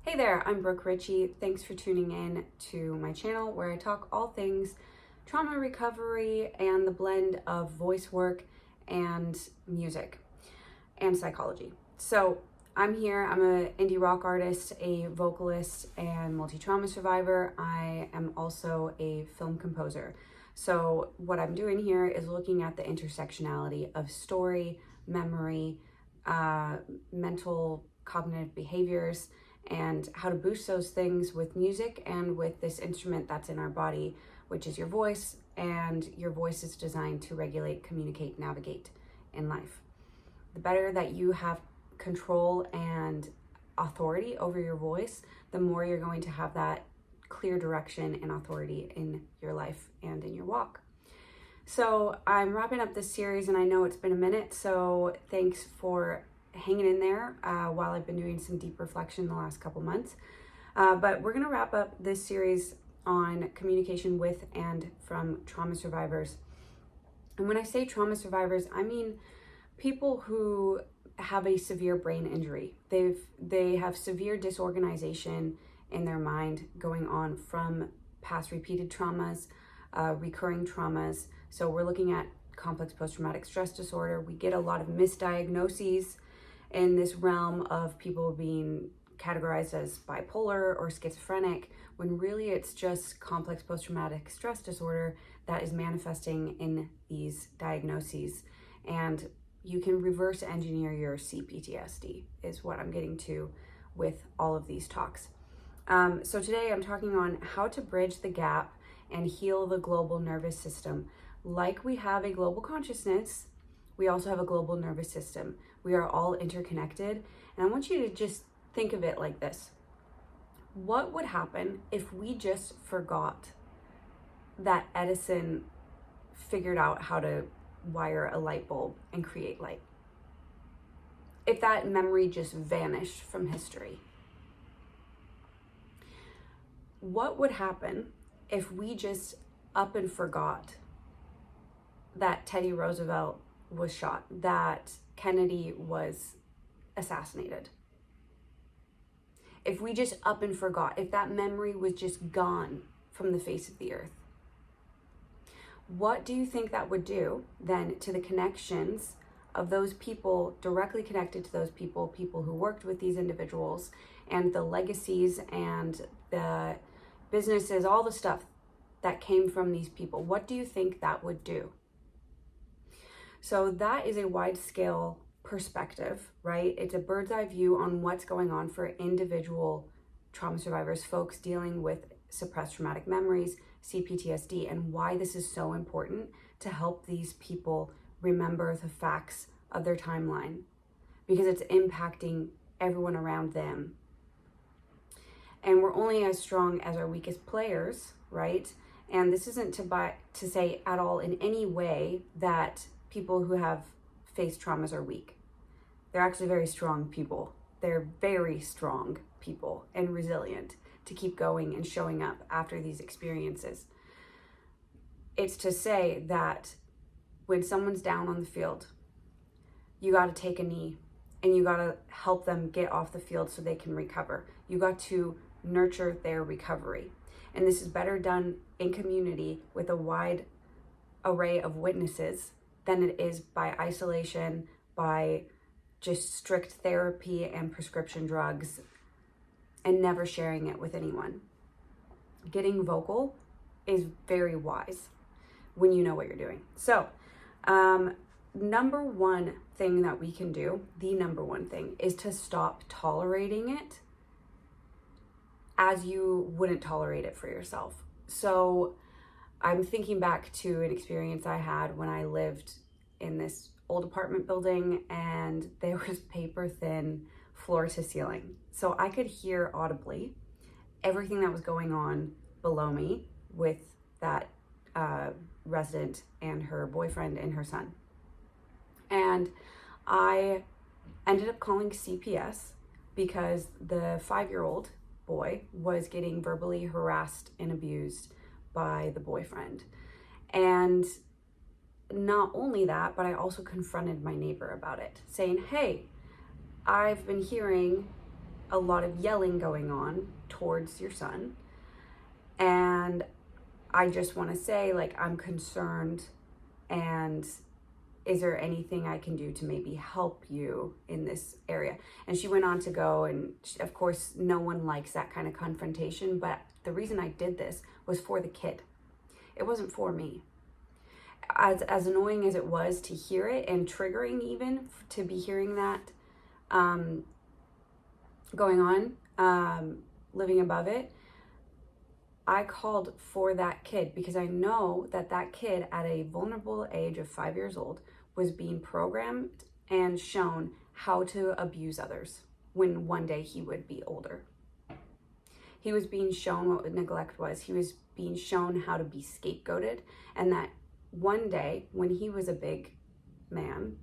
Hey there, I'm Brooke Ritchie. Thanks for tuning in to my channel where I talk all things trauma recovery and the blend of voice work and music and psychology. So I'm here, I'm an indie rock artist, a vocalist, and multi-trauma survivor. I am also a film composer. So what I'm doing here is looking at the intersectionality of story, memory, mental cognitive behaviors, and how to boost those things with music and with this instrument that's in our body, which is your voice. And your voice is designed to regulate, communicate, navigate in life. The better that you have control and authority over your voice, the more you're going to have that clear direction and authority in your life and in your walk. So I'm wrapping up this series, and I know it's been a minute, so thanks for hanging in there while I've been doing some deep reflection the last couple months. But we're gonna wrap up this series on communication with and from trauma survivors. And when I say trauma survivors, I mean people who have a severe brain injury. They have severe disorganization in their mind going on from past repeated traumas, recurring traumas. So we're looking at complex post-traumatic stress disorder. We get a lot of misdiagnoses in this realm of people being categorized as bipolar or schizophrenic, when really it's just complex post-traumatic stress disorder that is manifesting in these diagnoses. And you can reverse engineer your CPTSD is what I'm getting to with all of these talks. So today I'm talking on how to bridge the gap and heal the global nervous system. Like we have a global consciousness, we also have a global nervous system. We are all interconnected. And I want you to just think of it like this. What would happen if we just forgot that Edison figured out how to wire a light bulb and create light? If that memory just vanished from history? What would happen if we just up and forgot that Teddy Roosevelt was shot, that Kennedy was assassinated? If we just up and forgot, if that memory was just gone from the face of the earth, what do you think that would do then to the connections of those people directly connected to those people who worked with these individuals, and the legacies and the businesses, all the stuff that came from these people? What do you think that would do? So that is a wide scale perspective, right? It's a bird's eye view on what's going on for individual trauma survivors, folks dealing with suppressed traumatic memories, CPTSD, and why this is so important to help these people remember the facts of their timeline, because it's impacting everyone around them. And we're only as strong as our weakest players, right? And this isn't to say at all in any way that people who have faced traumas are weak. They're actually very strong people. They're very strong people and resilient to keep going and showing up after these experiences. It's to say that when someone's down on the field, you got to take a knee and you got to help them get off the field so they can recover. You got to nurture their recovery. And this is better done in community with a wide array of witnesses than it is by isolation, by just strict therapy and prescription drugs, and never sharing it with anyone. Getting vocal is very wise when you know what you're doing. So, number one thing that we can do, the number one thing, is to stop tolerating it as you wouldn't tolerate it for yourself. So I'm thinking back to an experience I had when I lived in this old apartment building, and there was paper thin floor to ceiling. So I could hear audibly everything that was going on below me with that resident and her boyfriend and her son. And I ended up calling CPS because the 5-year-old boy was getting verbally harassed and abused by the boyfriend. And not only that, but I also confronted my neighbor about it, saying, hey, I've been hearing a lot of yelling going on towards your son. And I just want to say, like, I'm concerned, and is there anything I can do to maybe help you in this area? And she went on to go, and of course, no one likes that kind of confrontation, but the reason I did this was for the kid. It wasn't for me. As annoying as it was to hear it, and triggering even to be hearing that going on, living above it, I called for that kid because I know that that kid at a vulnerable age of 5 years old was being programmed and shown how to abuse others when one day he would be older. He was being shown what neglect was. He was being shown how to be scapegoated, and that one day when he was a big man,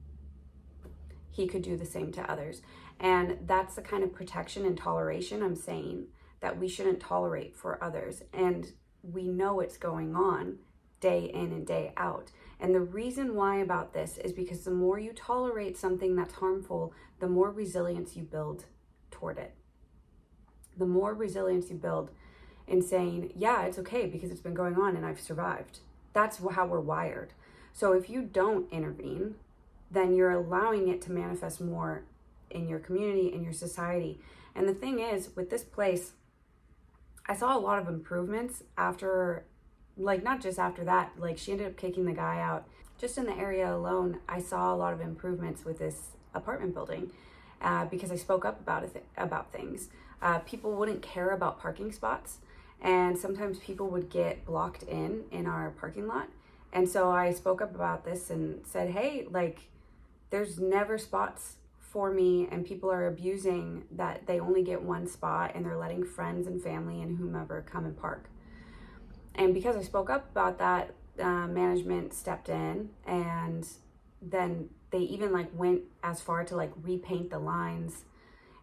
he could do the same to others. And that's the kind of protection and toleration I'm saying that we shouldn't tolerate for others. And we know it's going on day in and day out. And the reason why about this is because the more you tolerate something that's harmful, the more resilience you build toward it. The more resilience you build in saying, yeah, it's okay because it's been going on and I've survived. That's how we're wired. So if you don't intervene, then you're allowing it to manifest more in your community, in your society. And the thing is, with this place, I saw a lot of improvements after, like, not just after that, like, she ended up kicking the guy out. Just in the area alone, I saw a lot of improvements with this apartment building because I spoke up about things. People wouldn't care about parking spots, and sometimes people would get blocked in our parking lot. And so I spoke up about this and said, hey, like, there's never spots for me, and people are abusing that they only get one spot, and they're letting friends and family and whomever come and park. And because I spoke up about that, management stepped in, and then they even like went as far to like repaint the lines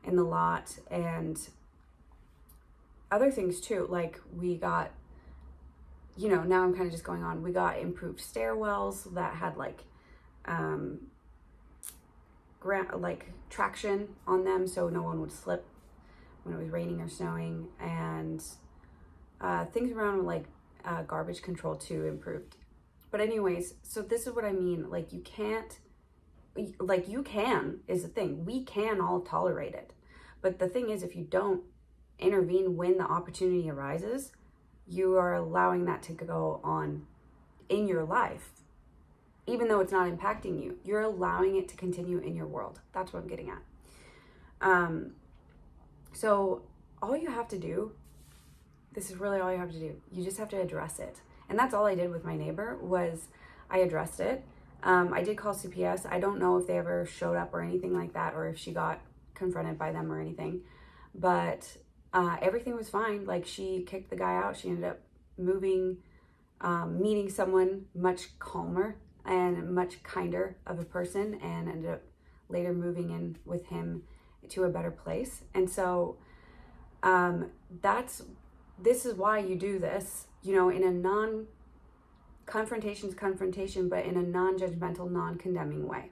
in the lot and other things too. Like, we got, now I'm kind of just going on, we got improved stairwells that had like traction on them so no one would slip when it was raining or snowing, and things around like garbage control too improved. But anyways, so this is what I mean. Like, you can is the thing. We can all tolerate it. But the thing is, if you don't intervene when the opportunity arises, you are allowing that to go on in your life. Even though it's not impacting you, you're allowing it to continue in your world. That's what I'm getting at. So all you have to do, this is really all you have to do. You just have to address it. And that's all I did with my neighbor, was I addressed it. I did call CPS. I don't know if they ever showed up or anything like that, or if she got confronted by them or anything. But everything was fine. Like, she kicked the guy out. She ended up moving, meeting someone much calmer and much kinder of a person, and ended up later moving in with him to a better place. And so this is why you do this, in a confrontation, but in a non-judgmental, non-condemning way.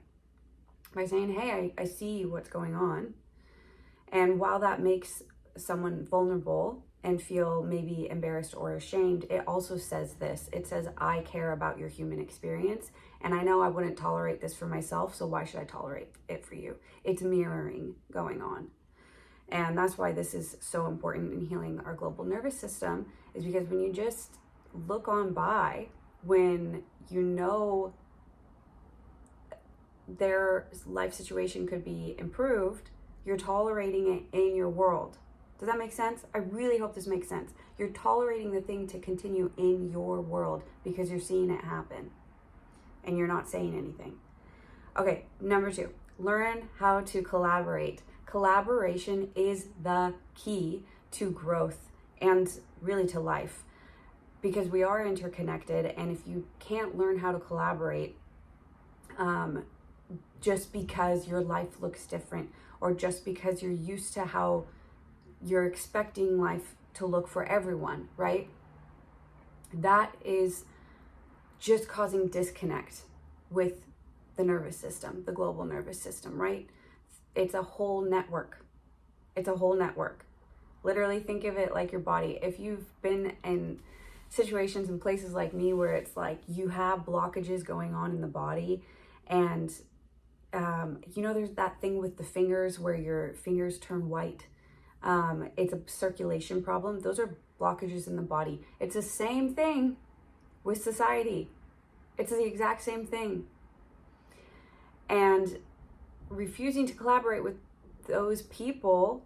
By saying, hey, I see what's going on. And while that makes someone vulnerable and feel maybe embarrassed or ashamed, it also says this. It says, I care about your human experience, and I know I wouldn't tolerate this for myself, so why should I tolerate it for you? It's mirroring going on. And that's why this is so important in healing our global nervous system, is because when you just look on by, when their life situation could be improved, you're tolerating it in your world. Does that make sense? I really hope this makes sense. You're tolerating the thing to continue in your world because you're seeing it happen and you're not saying anything. Okay, number 2, learn how to collaborate. Collaboration is the key to growth and really to life, because we are interconnected. And if you can't learn how to collaborate, just because your life looks different, or just because you're used to how you're expecting life to look for everyone, right? That is just causing disconnect with the nervous system, the global nervous system, right? It's a whole network. It's a whole network. Literally think of it like your body. If you've been in situations and places like me where it's like you have blockages going on in the body, and there's that thing with the fingers where your fingers turn white. It's a circulation problem. Those are blockages in the body. It's the same thing with society. It's the exact same thing. And refusing to collaborate with those people,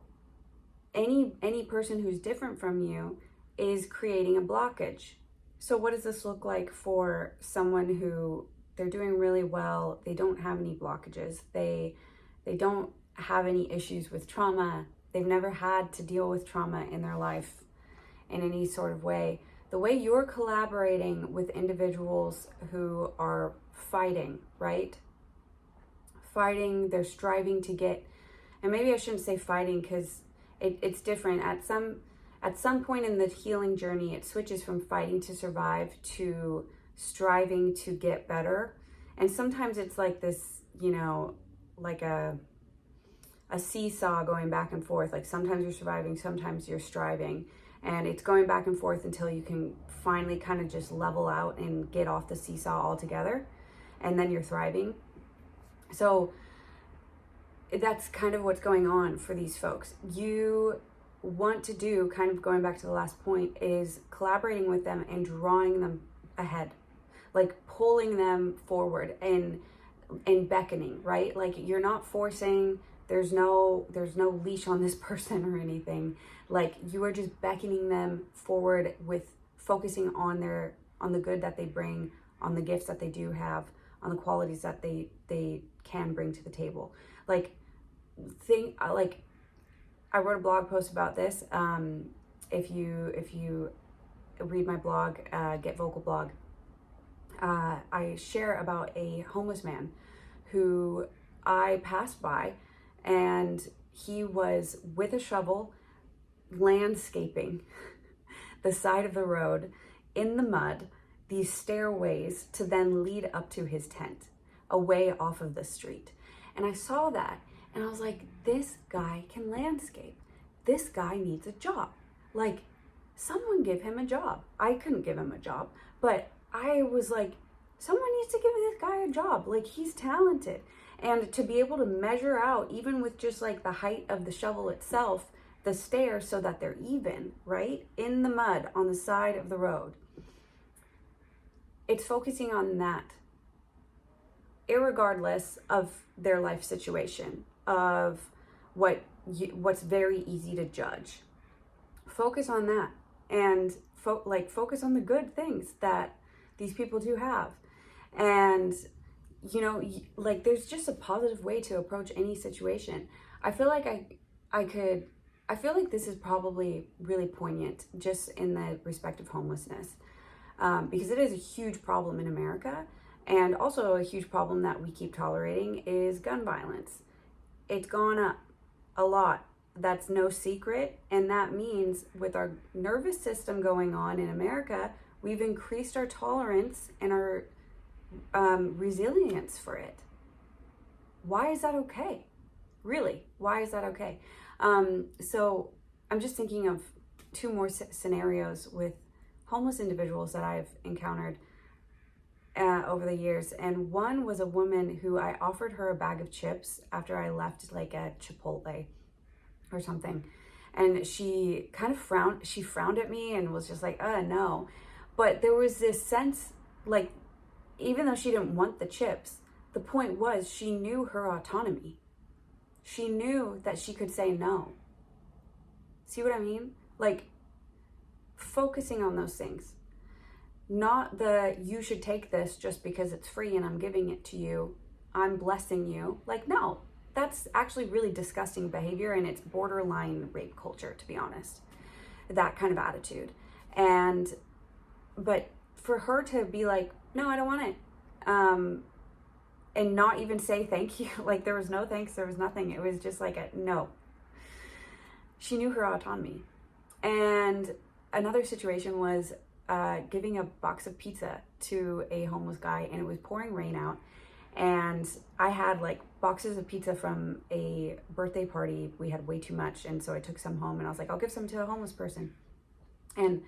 any person who's different from you, is creating a blockage. So what does this look like for someone who they're doing really well, they don't have any blockages, they don't have any issues with trauma, they've never had to deal with trauma in their life in any sort of way. The way you're collaborating with individuals who are fighting, right? Fighting, they're striving to get, and maybe I shouldn't say fighting because it's different. At some point in the healing journey, it switches from fighting to survive to striving to get better. And sometimes it's like this, like a seesaw going back and forth. Like sometimes you're surviving, sometimes you're striving. And it's going back and forth until you can finally kind of just level out and get off the seesaw altogether. And then you're thriving. So that's kind of what's going on for these folks. You want to do, kind of going back to the last point, is collaborating with them and drawing them ahead, like pulling them forward and beckoning, right? Like you're not forcing, there's no leash on this person or anything. Like you are just beckoning them forward with focusing on the good that they bring, on the gifts that they do have, on the qualities that they can bring to the table. Like I wrote a blog post about this. If you read my blog, Get Vocal Blog, I share about a homeless man who I passed by, and he was with a shovel landscaping the side of the road in the mud, these stairways to then lead up to his tent, away off of the street. And I saw that and I was like, this guy can landscape. This guy needs a job. Like, someone give him a job. I couldn't give him a job, but I was like, someone needs to give this guy a job. Like, he's talented. And to be able to measure out, even with just like the height of the shovel itself, the stairs so that they're even, right? In the mud on the side of the road. It's focusing on that, irregardless of their life situation, of what's very easy to judge. Focus on that, and focus on the good things that these people do have. And there's just a positive way to approach any situation. I feel like I feel like this is probably really poignant just in the respect of homelessness, because it is a huge problem in America. And also a huge problem that we keep tolerating is gun violence. It's gone up a lot. That's no secret. And that means with our nervous system going on in America, we've increased our tolerance and our resilience for it. Why is that okay? Really, why is that okay? So I'm just thinking of two more scenarios with homeless individuals that I've encountered over the years. And one was a woman who I offered her a bag of chips after I left like a Chipotle or something. And she kind of frowned at me and was just like, no. But there was this sense, like, even though she didn't want the chips, the point was she knew her autonomy. She knew that she could say no. See what I mean? Like, focusing on those things. Not the, you should take this just because it's free and I'm giving it to you, I'm blessing you. Like, no, that's actually really disgusting behavior, and it's borderline rape culture, to be honest. That kind of attitude. But for her to be like, no, I don't want it. And not even say thank you. Like, there was no thanks, there was nothing. It was just like a no. She knew her autonomy. And another situation was giving a box of pizza to a homeless guy, and it was pouring rain out. And I had like boxes of pizza from a birthday party. We had way too much, and so I took some home, and I was like, I'll give some to a homeless person. And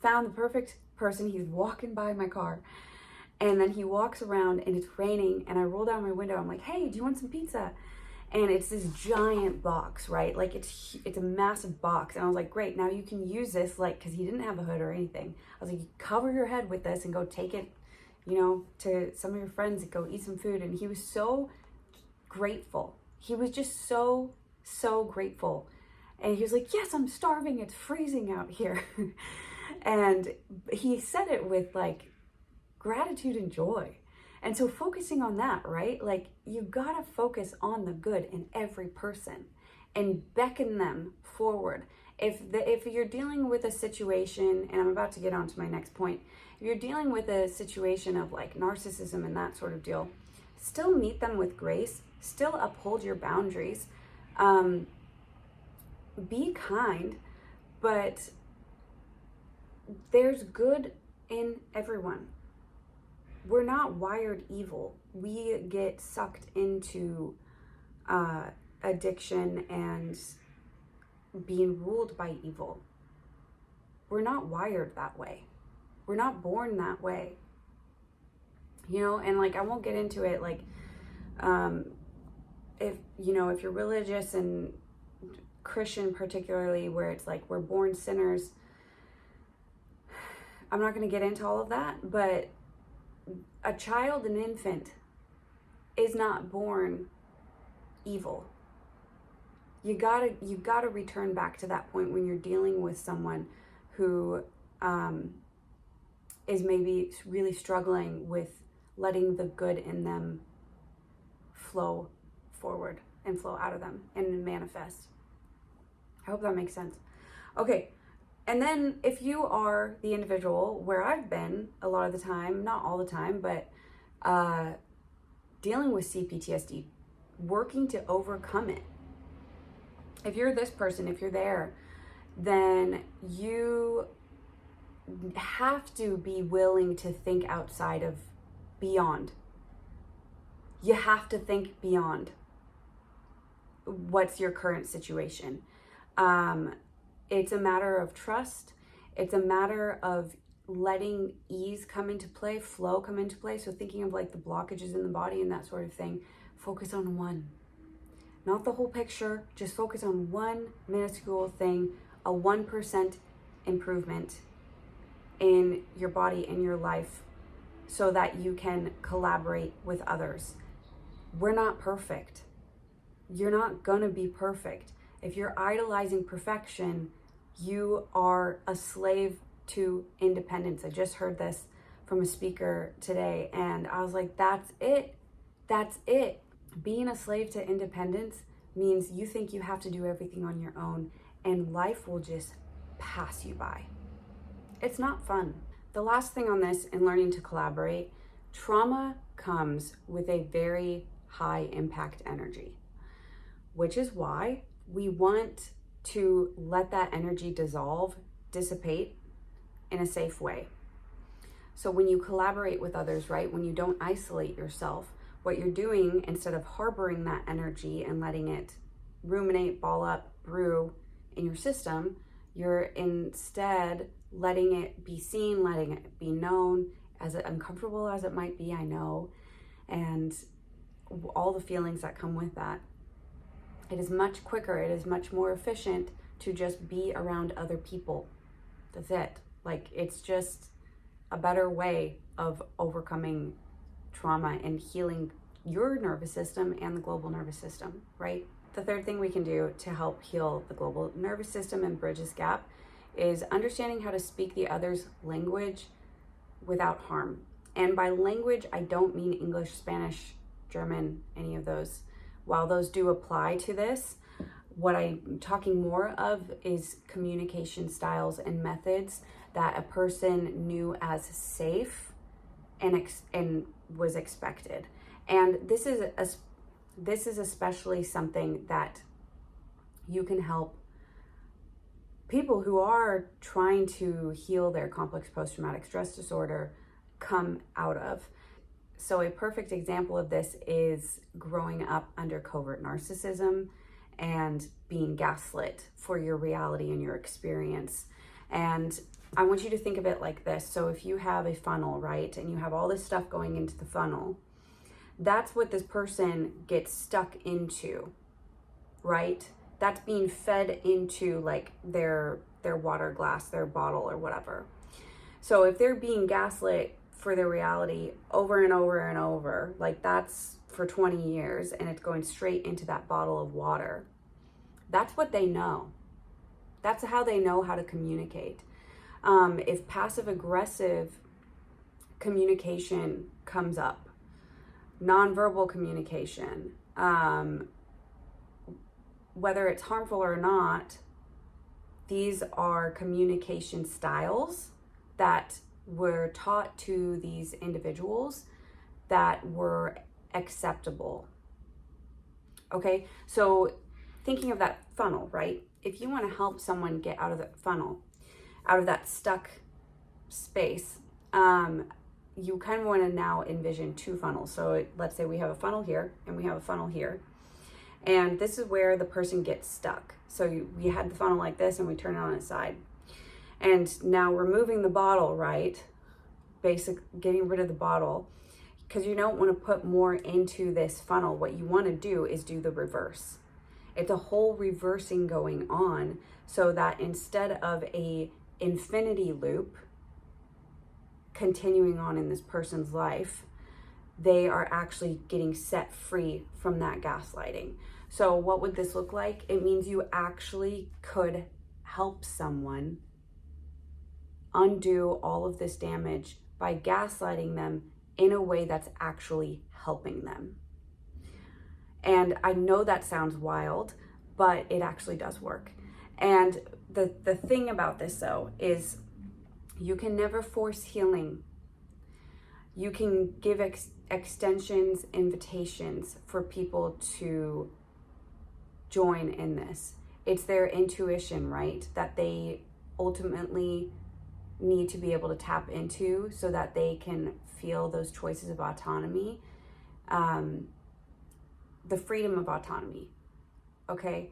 found the perfect person. He's walking by my car, and then he walks around, and it's raining, and I roll down my window. I'm like, hey, do you want some pizza? And it's this giant box, right? Like it's a massive box. And I was like, great, now you can use this, like, because he didn't have a hood or anything. I was like, you cover your head with this and go take it, you know, to some of your friends and go eat some food. And he was so grateful. He was just so, so grateful. And he was like, yes, I'm starving. It's freezing out here. And he said it with like gratitude and joy. And so focusing on that, right? Like you gotta focus on the good in every person and beckon them forward. If you're dealing with a situation, and I'm about to get on to my next point, if you're dealing with a situation of like narcissism and that sort of deal, still meet them with grace, still uphold your boundaries, be kind, but there's good in everyone. We're not wired evil. We get sucked into addiction and being ruled by evil. We're not wired that way. We're not born that way. You know, and like I won't get into it, like if you're religious and Christian particularly, where it's like we're born sinners, I'm not going to get into all of that, but a child, an infant, is not born evil. You gotta return back to that point when you're dealing with someone who is maybe really struggling with letting the good in them flow forward and flow out of them and manifest. I hope that makes sense. Okay. And then if you are the individual where I've been a lot of the time, not all the time, but dealing with CPTSD, working to overcome it. If you're this person, if you're there, then you have to be willing to think outside of beyond. You have to think beyond what's your current situation. It's a matter of trust. It's a matter of letting ease come into play, flow come into play. So thinking of like the blockages in the body and that sort of thing, focus on one. Not the whole picture, just focus on one minuscule thing, a 1% improvement in your body, in your life, so that you can collaborate with others. We're not perfect. You're not gonna be perfect. If you're idolizing perfection, you are a slave to independence. I just heard this from a speaker today, and I was like, that's it. That's it. Being a slave to independence means you think you have to do everything on your own, and life will just pass you by. It's not fun. The last thing on this, in learning to collaborate, trauma comes with a very high impact energy, which is why we want to let that energy dissolve, dissipate in a safe way. So when you collaborate with others, right, when you don't isolate yourself, what you're doing, instead of harboring that energy and letting it ruminate, ball up, brew in your system, you're instead letting it be seen, letting it be known, as uncomfortable as it might be, I know, and all the feelings that come with that. It is much quicker, it is much more efficient to just be around other people. That's it. Like, it's just a better way of overcoming trauma and healing your nervous system and the global nervous system, right? The third thing we can do to help heal the global nervous system and bridge this gap is understanding how to speak the other's language without harm. And by language, I don't mean English, Spanish, German, any of those. While those do apply to this, what I'm talking more of is communication styles and methods that a person knew as safe and was expected. And this is especially something that you can help people who are trying to heal their complex post-traumatic stress disorder come out of. So a perfect example of this is growing up under covert narcissism and being gaslit for your reality and your experience. And I want you to think of it like this. So if you have a funnel, right, and you have all this stuff going into the funnel, that's what this person gets stuck into, right? That's being fed into like their water glass, their bottle or whatever. So if they're being gaslit for their reality over and over and over, like that's for 20 years and it's going straight into that bottle of water, that's what they know. That's how they know how to communicate. If passive aggressive communication comes up, nonverbal communication, whether it's harmful or not, these are communication styles that were taught to these individuals that were acceptable. Okay, so thinking of that funnel, right? If you want to help someone get out of the funnel, out of that stuck space, you kind of want to now envision two funnels. So let's say we have a funnel here and we have a funnel here. And this is where the person gets stuck. So we had the funnel like this and we turn it on its side. And now we're moving the bottle, right? Getting rid of the bottle, because you don't want to put more into this funnel. What you want to do is do the reverse. It's a whole reversing going on, so that instead of a infinity loop continuing on in this person's life, they are actually getting set free from that gaslighting. So what would this look like? It means you actually could help someone undo all of this damage by gaslighting them in a way that's actually helping them. And I know that sounds wild, but it actually does work. And the thing about this though is you can never force healing. You can give extensions, invitations for people to join in this. It's their intuition, right? That they ultimately need to be able to tap into so that they can feel those choices of autonomy, the freedom of autonomy, okay?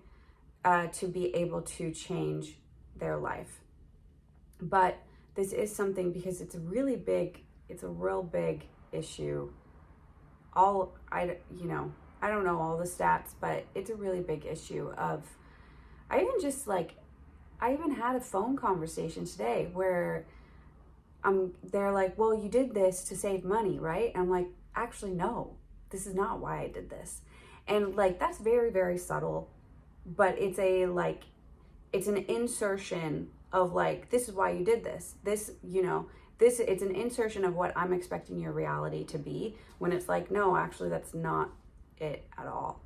To be able to change their life. But this is something, because it's a really big, it's a real big issue. I don't know all the stats, but it's a really big issue of, I even had a phone conversation today where they're like, well, you did this to save money, right? And I'm like, actually, no, this is not why I did this. And like, that's very, very subtle, but it's an insertion of like, this is why you did this. It's an insertion of what I'm expecting your reality to be, when it's like, no, actually, that's not it at all.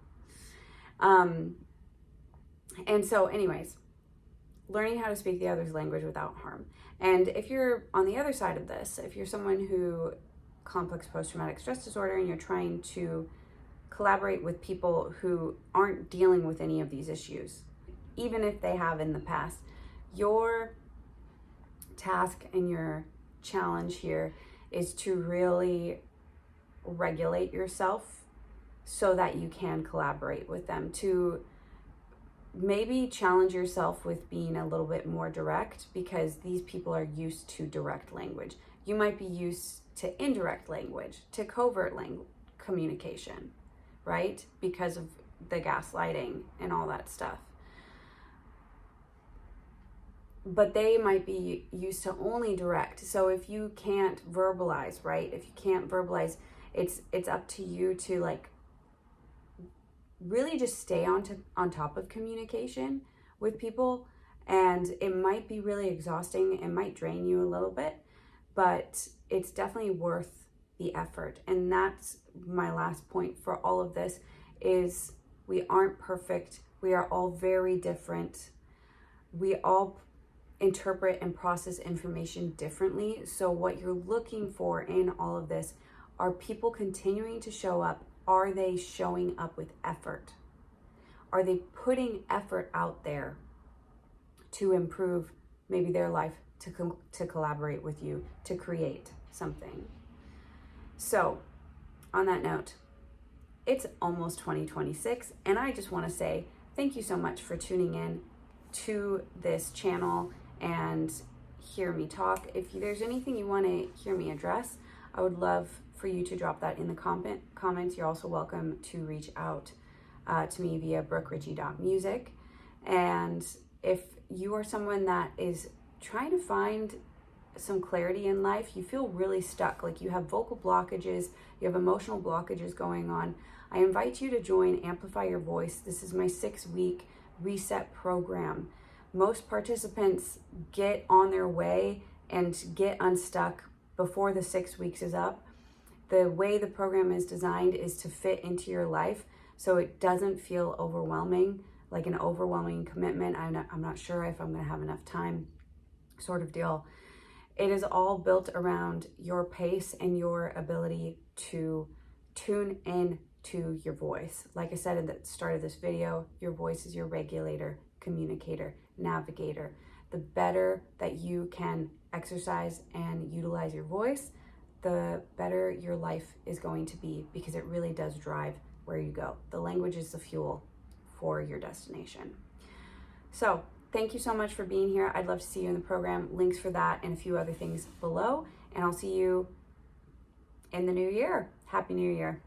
And so anyways, learning how to speak the other's language without harm. And if you're on the other side of this, if you're someone who complex post-traumatic stress disorder and you're trying to collaborate with people who aren't dealing with any of these issues, even if they have in the past, your task and your challenge here is to really regulate yourself so that you can collaborate with them, to maybe challenge yourself with being a little bit more direct, because these people are used to direct language. You might be used to indirect language, to covert communication, right? Because of the gaslighting and all that stuff. But they might be used to only direct. So if you can't verbalize, right? If you can't verbalize, it's up to you to like really just stay on top of communication with people. And it might be really exhausting. It might drain you a little bit, but it's definitely worth the effort. And that's my last point for all of this, is we aren't perfect. We are all very different. We all interpret and process information differently. So what you're looking for in all of this are people continuing to show up. Are they showing up with effort? Are they putting effort out there to improve maybe their life, to collaborate with you, to create something? So on that note, it's almost 2026, and I just want to say thank you so much for tuning in to this channel and hear me talk. If there's anything you want to hear me address, I would love for you to drop that in the comments. You're also welcome to reach out to me via brookeritchie.music. And if you are someone that is trying to find some clarity in life, you feel really stuck, like you have vocal blockages, you have emotional blockages going on, I invite you to join Amplify Your Voice. This is my 6-week reset program. Most participants get on their way and get unstuck before the 6 weeks is up. The way the program is designed is to fit into your life so it doesn't feel overwhelming, like an overwhelming commitment. I'm not sure if I'm going to have enough time, sort of deal. It is all built around your pace and your ability to tune in to your voice. Like I said at the start of this video, your voice is your regulator, communicator, navigator. The better that you can exercise and utilize your voice, the better your life is going to be, because it really does drive where you go. The language is the fuel for your destination. So thank you so much for being here. I'd love to see you in the program. Links for that and a few other things below. And I'll see you in the new year. Happy New Year.